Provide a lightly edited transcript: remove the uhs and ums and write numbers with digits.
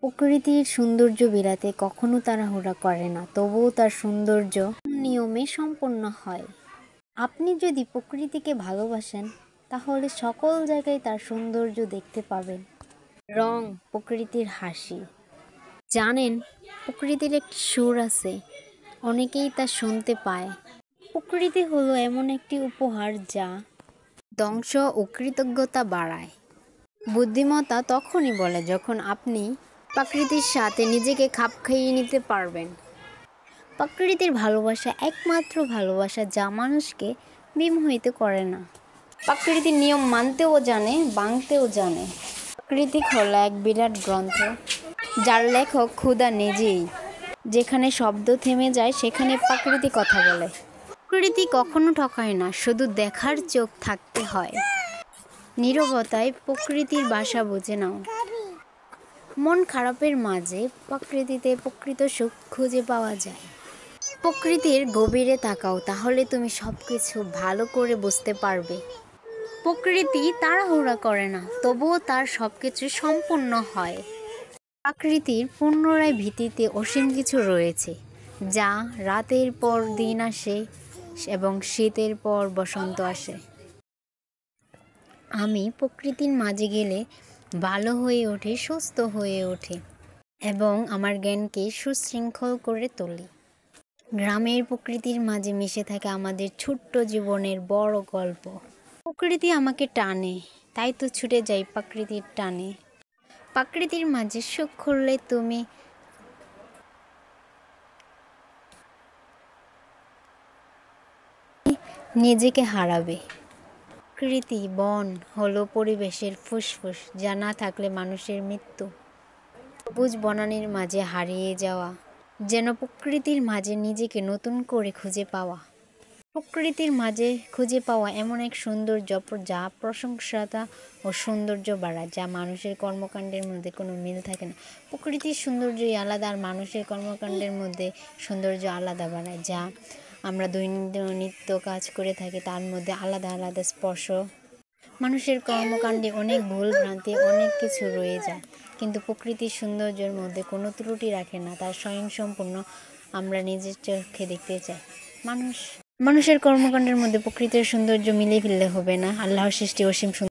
প্রকৃতির সৌন্দর্য বিলাতে কখনো তাড়াহুড়া করে না, তবুও তার সৌন্দর্য নিয়মে সম্পন্ন হয়। আপনি যদি প্রকৃতিকে ভালোবাসেন তাহলে সকল জায়গায় তার সৌন্দর্য দেখতে পাবেন। রং প্রকৃতির হাসি। জানেন, প্রকৃতির একটি সুর আছে, অনেকেই তা শুনতে পায়। প্রকৃতি হলো এমন একটি উপহার যা ধ্বংস ও কৃতজ্ঞতা বাড়ায়। বুদ্ধিমত্তা তখনই বলে যখন আপনি প্রকৃতির সাথে নিজেকে খাপ খাইয়ে নিতে পারবেন। প্রকৃতির ভালোবাসা একমাত্র ভালোবাসা যা মানুষকে বিমোহিত করে না। প্রকৃতির নিয়ম মানতেও জানে, ভাঙতেও জানে। প্রকৃতি হলো এক বিরাট গ্রন্থ যার লেখক খোদা নিজেই। যেখানে শব্দ থেমে যায় সেখানে প্রকৃতি কথা বলে। প্রকৃতি কখনো ঠকায় না, শুধু দেখার চোখ থাকতে হয়। নীরবতায় প্রকৃতির ভাষা বুঝে নাও। মন খারাপের মাঝে প্রকৃতিতে প্রকৃত সুখ খুঁজে পাওয়া যায়। প্রকৃতির গভীরে তাকাও, তাহলে তুমি সবকিছু ভালো করে বুঝতে পারবে। প্রকৃতি তাড়াহুড়া করে না, তবুও তার সবকিছু সম্পূর্ণ হয়। প্রকৃতির পুনরায় ভিত্তিতে অসীম কিছু রয়েছে, যা রাতের পর দিন আসে এবং শীতের পর বসন্ত আসে। আমি প্রকৃতির মাঝে গেলে ভালো হয়ে ওঠে, সুস্থ হয়ে ওঠে এবং আমার জ্ঞানকে সুশৃঙ্খল করে তোলে। গ্রামের প্রকৃতির মাঝে মিশে থাকে আমাদের ছোট্ট জীবনের বড় গল্প। প্রকৃতি আমাকে টানে, তাই তো ছুটে যাই প্রকৃতির টানে। প্রকৃতির মাঝে সুখ করলে তুমি নিজেকে হারাবে। প্রকৃতি বন হলো পরিবেশের ফুসফুস, যা না থাকলে মানুষের মৃত্যু। সবুজ বনানীর মাঝে হারিয়ে যাওয়া, যেন প্রকৃতির মাঝে নিজেকে নতুন করে খুঁজে পাওয়া। প্রকৃতির মাঝে খুঁজে পাওয়া এমন এক সৌন্দর্য যা প্রশংসতা ও সৌন্দর্য বাড়ায়, যা মানুষের কর্মকাণ্ডের মধ্যে কোনো মিল থাকে না। প্রকৃতির সৌন্দর্যই আলাদা, আর মানুষের কর্মকাণ্ডের মধ্যে সৌন্দর্য আলাদা বাড়ায়। যা আমরা দৈনন্দিন নিত্য কাজ করে থাকি তার মধ্যে আলাদা আলাদা স্পর্শ। মানুষের কর্মকাণ্ডে অনেক ভুল ভ্রান্তি, অনেক কিছু রয়ে যায়, কিন্তু প্রকৃতির সৌন্দর্যের মধ্যে কোনো ত্রুটি রাখে না। তার স্বয়ংসম্পূর্ণ আমরা নিজের চোখে দেখতে চাই। মানুষের কর্মকাণ্ডের মধ্যে প্রকৃতির সৌন্দর্য মিলিয়ে ফেললে হবে না। আল্লাহর সৃষ্টি অসীম সুন্দর।